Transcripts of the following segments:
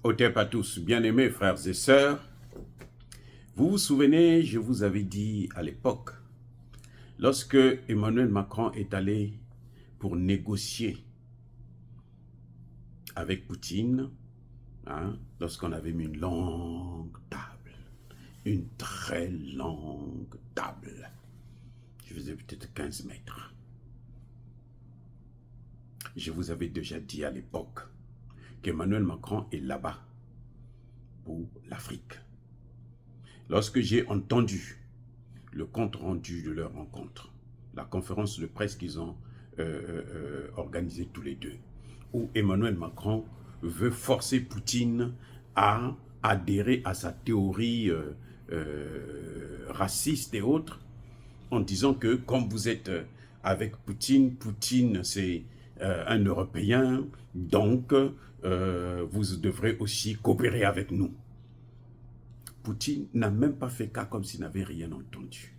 Otep à tous, bien-aimés frères et sœurs, vous vous souvenez, je vous avais dit à l'époque, lorsque Emmanuel Macron est allé pour négocier avec Poutine, lorsqu'on avait mis une longue table, une très longue table, je faisais peut-être 15 mètres. Je vous avais déjà dit à l'époque qu'Emmanuel Macron est là-bas pour l'Afrique. Lorsque j'ai entendu le compte-rendu de leur rencontre, la conférence de presse qu'ils ont organisée tous les deux, où Emmanuel Macron veut forcer Poutine à adhérer à sa théorie raciste et autres, en disant que comme vous êtes avec Poutine, Poutine c'est un Européen, donc vous devrez aussi coopérer avec nous. Poutine n'a même pas fait cas comme s'il n'avait rien entendu.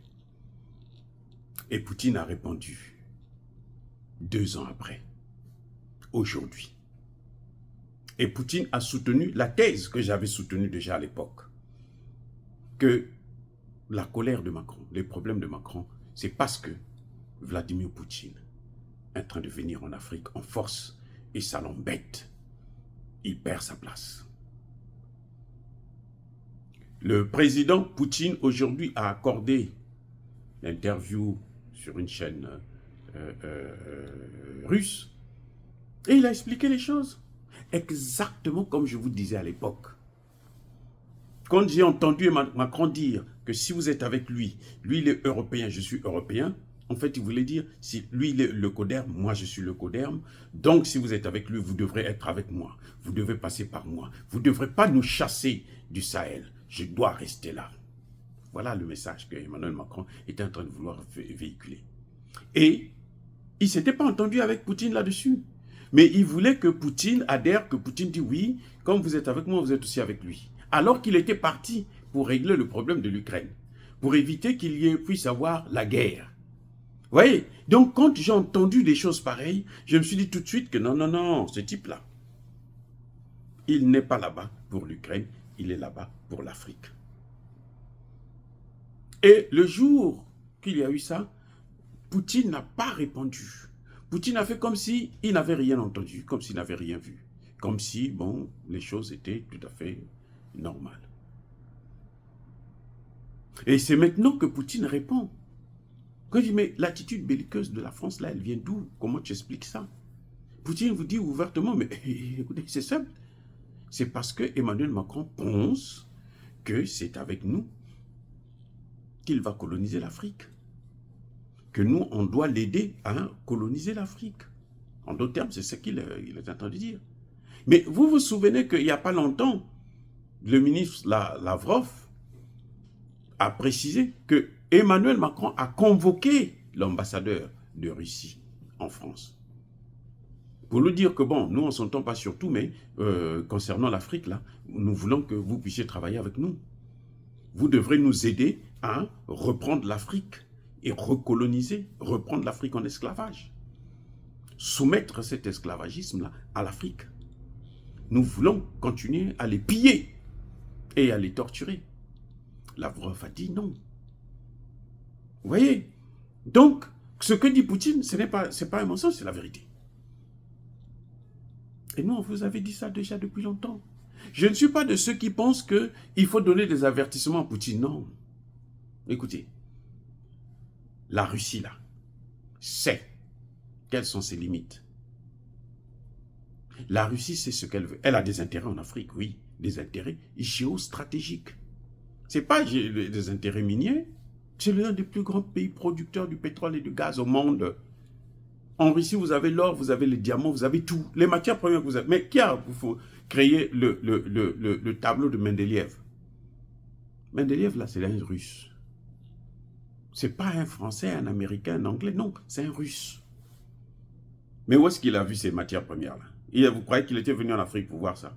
Et Poutine a répondu 2 ans après, aujourd'hui. Et Poutine a soutenu la thèse que j'avais soutenue déjà à l'époque, que la colère de Macron, les problèmes de Macron, c'est parce que Vladimir Poutine est en train de venir en Afrique en force et ça l'embête. Il perd sa place. Le président Poutine aujourd'hui a accordé l'interview sur une chaîne russe et il a expliqué les choses exactement comme je vous disais à l'époque. Quand j'ai entendu Macron dire que si vous êtes avec lui, lui il est européen, je suis européen, en fait il voulait dire si lui il est le coderme, moi je suis le coderme, donc si vous êtes avec lui, vous devrez être avec moi, vous devez passer par moi, vous ne devrez pas nous chasser du Sahel, je dois rester là. Voilà le message que Emmanuel Macron était en train de vouloir véhiculer. Et il ne s'était pas entendu avec Poutine là-dessus. Mais il voulait que Poutine adhère, que Poutine dise oui, comme vous êtes avec moi, vous êtes aussi avec lui. Alors qu'il était parti pour régler le problème de l'Ukraine, pour éviter qu'il puisse avoir la guerre. Vous voyez? Donc quand j'ai entendu des choses pareilles, je me suis dit tout de suite que non, ce type-là, il n'est pas là-bas pour l'Ukraine, il est là-bas pour l'Afrique. Et le jour qu'il y a eu ça, Poutine n'a pas répondu. Poutine a fait comme s'il n'avait rien entendu, comme s'il n'avait rien vu. Comme si, bon, les choses étaient tout à fait normales. Et c'est maintenant que Poutine répond. Quand il dit, mais l'attitude belliqueuse de la France, là, elle vient d'où? Comment tu expliques ça? Poutine vous dit ouvertement, mais écoutez, c'est simple. C'est parce que Emmanuel Macron pense que c'est avec nous qu'il va coloniser l'Afrique. Que nous, on doit l'aider à coloniser l'Afrique. En d'autres termes, c'est ce qu'il est en train de dire. Mais vous vous souvenez qu'il n'y a pas longtemps, le ministre Lavrov a précisé que Emmanuel Macron a convoqué l'ambassadeur de Russie en France. Pour lui dire que bon, nous on ne s'entend pas sur tout, mais concernant l'Afrique, là, nous voulons que vous puissiez travailler avec nous. Vous devrez nous aider à reprendre l'Afrique et recoloniser, reprendre l'Afrique en esclavage. Soumettre cet esclavagisme-là à l'Afrique. Nous voulons continuer à les piller et à les torturer. Lavrov a dit non. Vous voyez? Donc, ce que dit Poutine, ce n'est pas un mensonge, c'est la vérité. Et nous, on vous avait dit ça déjà depuis longtemps. Je ne suis pas de ceux qui pensent qu'il faut donner des avertissements à Poutine. Non. Écoutez, la Russie, là, sait quelles sont ses limites. La Russie, c'est ce qu'elle veut. Elle a des intérêts en Afrique, oui, des intérêts géostratégiques. Ce n'est pas des intérêts miniers, c'est l'un des plus grands pays producteurs du pétrole et du gaz au monde. En Russie, vous avez l'or, vous avez les diamants, vous avez tout. Les matières premières que vous avez. Mais qui a créé le tableau de Mendeleïev? Mendeleïev, là, c'est un Russe. Ce n'est pas un Français, un Américain, un Anglais, non, c'est un Russe. Mais où est-ce qu'il a vu ces matières premières-là? Vous croyez qu'il était venu en Afrique pour voir ça?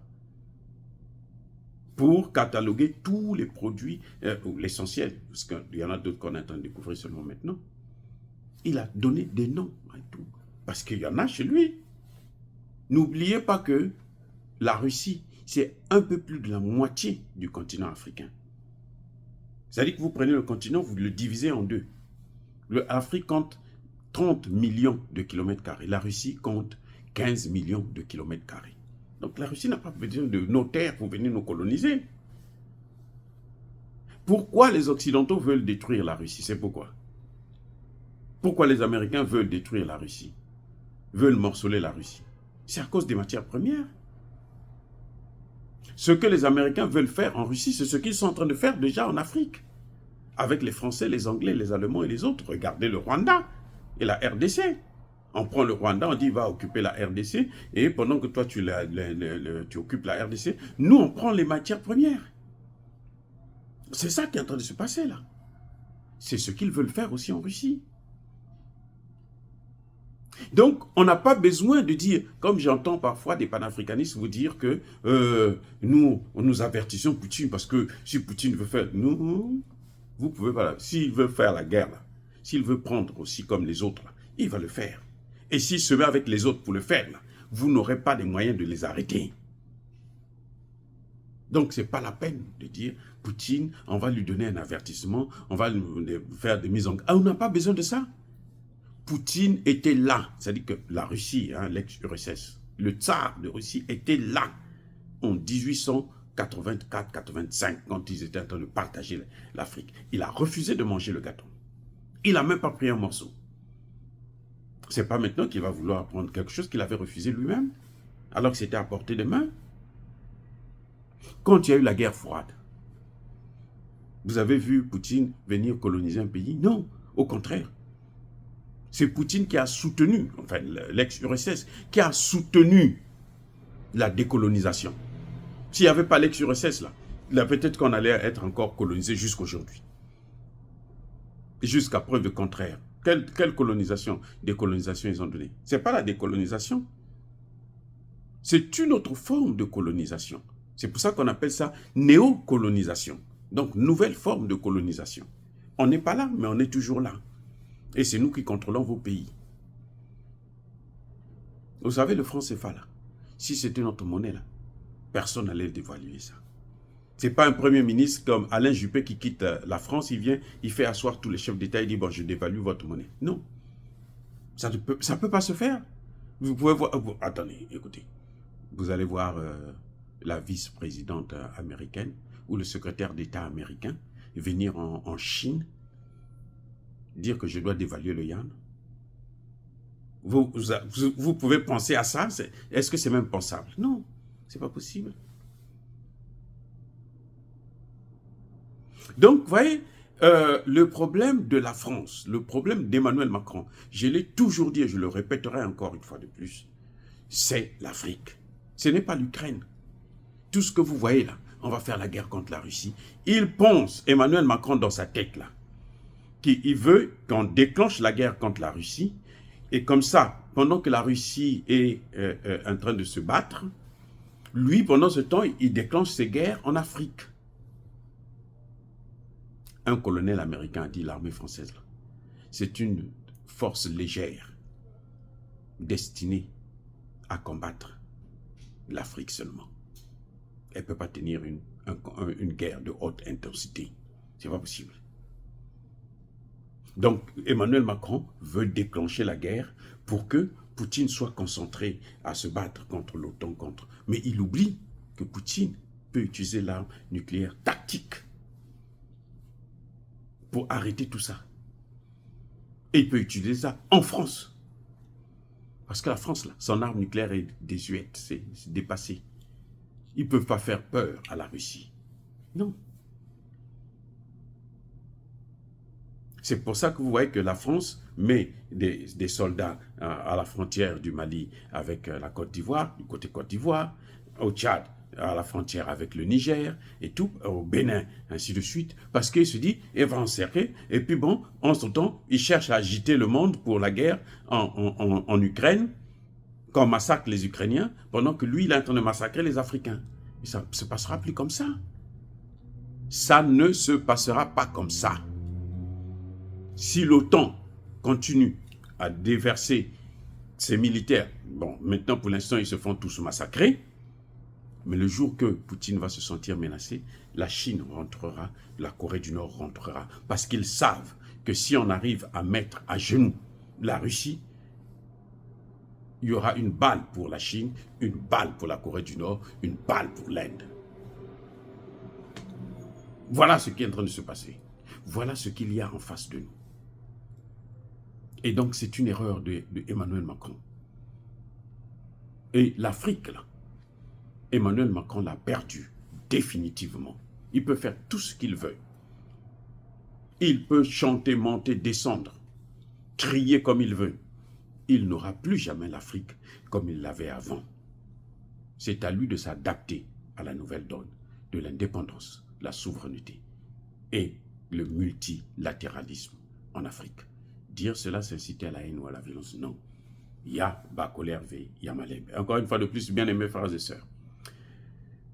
Pour cataloguer tous les produits, l'essentiel, parce qu'il y en a d'autres qu'on est en train de découvrir seulement maintenant. Il a donné des noms à tout, parce qu'il y en a chez lui. N'oubliez pas que la Russie, c'est un peu plus de la moitié du continent africain. C'est-à-dire que vous prenez le continent, vous le divisez en deux. L'Afrique compte 30 millions de kilomètres carrés. La Russie compte 15 millions de kilomètres carrés. Donc la Russie n'a pas besoin de nos terres pour venir nous coloniser. Pourquoi les Occidentaux veulent détruire la Russie? C'est pourquoi. Pourquoi les Américains veulent détruire la Russie? Veulent morceler la Russie? C'est à cause des matières premières. Ce que les Américains veulent faire en Russie, c'est ce qu'ils sont en train de faire déjà en Afrique. Avec les Français, les Anglais, les Allemands et les autres. Regardez le Rwanda et la RDC. On prend le Rwanda, on dit va occuper la RDC, et pendant que toi tu occupes la RDC, nous on prend les matières premières. C'est ça qui est en train de se passer là. C'est ce qu'ils veulent faire aussi en Russie. Donc, on n'a pas besoin de dire, comme j'entends parfois des panafricanistes vous dire que nous avertissons Poutine parce que si Poutine veut faire... Nous, vous pouvez pas... S'il veut faire la guerre, là, s'il veut prendre aussi comme les autres, là, il va le faire. Et s'il se met avec les autres pour le faire, là, vous n'aurez pas les moyens de les arrêter. Donc, ce n'est pas la peine de dire, Poutine, on va lui donner un avertissement, on va lui faire des mises en... Ah, on n'a pas besoin de ça. Poutine était là, c'est-à-dire que la Russie, hein, l'ex-URSS, le tsar de Russie était là en 1884-85 quand ils étaient en train de partager l'Afrique. Il a refusé de manger le gâteau. Il n'a même pas pris un morceau. C'est pas maintenant qu'il va vouloir prendre quelque chose qu'il avait refusé lui-même, alors que c'était à portée de main. Quand il y a eu la guerre froide, vous avez vu Poutine venir coloniser un pays? Non, au contraire. C'est Poutine qui a soutenu, enfin l'ex-URSS, qui a soutenu la décolonisation. S'il n'y avait pas l'ex-URSS là, peut-être qu'on allait être encore colonisé jusqu'aujourd'hui. Jusqu'à preuve de contraire. Quelle colonisation, décolonisation ils ont donné? Ce n'est pas la décolonisation. C'est une autre forme de colonisation. C'est pour ça qu'on appelle ça néocolonisation. Donc, nouvelle forme de colonisation. On n'est pas là, mais on est toujours là. Et c'est nous qui contrôlons vos pays. Vous savez, le franc CFA, là, si c'était notre monnaie, là, personne n'allait dévaluer ça. Ce n'est pas un premier ministre comme Alain Juppé qui quitte la France, il vient, il fait asseoir tous les chefs d'État, il dit, bon, je dévalue votre monnaie. Non. Ça ne peut pas se faire. Vous pouvez voir, attendez, écoutez. Vous allez voir la vice-présidente américaine ou le secrétaire d'État américain venir en Chine dire que je dois dévaluer le yuan. Vous pouvez penser à ça. Est-ce que c'est même pensable? Non, c'est pas possible. Donc, vous voyez, le problème de la France, le problème d'Emmanuel Macron, je l'ai toujours dit et je le répéterai encore une fois de plus, c'est l'Afrique. Ce n'est pas l'Ukraine. Tout ce que vous voyez là, on va faire la guerre contre la Russie. Il pense, Emmanuel Macron dans sa tête là, qu'il veut qu'on déclenche la guerre contre la Russie. Et comme ça, pendant que la Russie est en train de se battre, lui, pendant ce temps, il déclenche ses guerres en Afrique. Un colonel américain a dit, l'armée française, c'est une force légère destinée à combattre l'Afrique seulement. Elle ne peut pas tenir une guerre de haute intensité. Ce n'est pas possible. Donc, Emmanuel Macron veut déclencher la guerre pour que Poutine soit concentré à se battre contre l'OTAN, mais il oublie que Poutine peut utiliser l'arme nucléaire tactique pour arrêter tout ça. Et il peut utiliser ça en France. Parce que la France, là, son arme nucléaire est désuète, c'est dépassé. Ils ne peuvent pas faire peur à la Russie. Non. C'est pour ça que vous voyez que la France met des soldats à la frontière du Mali avec la Côte d'Ivoire, du côté Côte d'Ivoire, au Tchad, à la frontière avec le Niger, et tout, au Bénin, ainsi de suite, parce qu'il se dit, il va encercler, et puis bon, en ce temps, il cherche à agiter le monde pour la guerre en Ukraine, qu'on massacre les Ukrainiens, pendant que lui, il est en train de massacrer les Africains. Et ça ne se passera plus comme ça. Ça ne se passera pas comme ça. Si l'OTAN continue à déverser ses militaires, bon, maintenant pour l'instant ils se font tous massacrer, Mais le jour que Poutine va se sentir menacé, la Chine rentrera, la Corée du Nord rentrera. Parce qu'ils savent que si on arrive à mettre à genoux la Russie, il y aura une balle pour la Chine, une balle pour la Corée du Nord, une balle pour l'Inde. Voilà ce qui est en train de se passer. Voilà ce qu'il y a en face de nous. Et donc, c'est une erreur de Emmanuel Macron. Et l'Afrique, là, Emmanuel Macron l'a perdu définitivement. Il peut faire tout ce qu'il veut. Il peut chanter, monter, descendre, crier comme il veut. Il n'aura plus jamais l'Afrique comme il l'avait avant. C'est à lui de s'adapter à la nouvelle donne de l'indépendance, la souveraineté et le multilatéralisme en Afrique. Dire cela, c'est inciter à la haine ou à la violence. Non. Ya Bakoler Ve Yamaleb. Encore une fois de plus, bien-aimés frères et sœurs,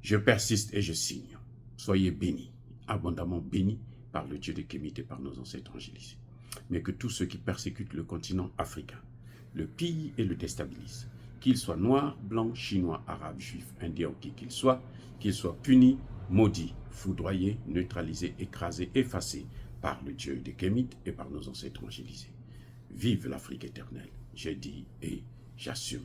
je persiste et je signe. Soyez bénis, abondamment bénis par le Dieu de Kémit et par nos ancêtres angélisés. Mais que tous ceux qui persécutent le continent africain, le pillent et le déstabilisent, qu'ils soient noirs, blancs, chinois, arabes, juifs, indiens ou qui qu'ils soient punis, maudits, foudroyés, neutralisés, écrasés, effacés par le Dieu de Kémit et par nos ancêtres angélisés. Vive l'Afrique éternelle, j'ai dit et j'assume.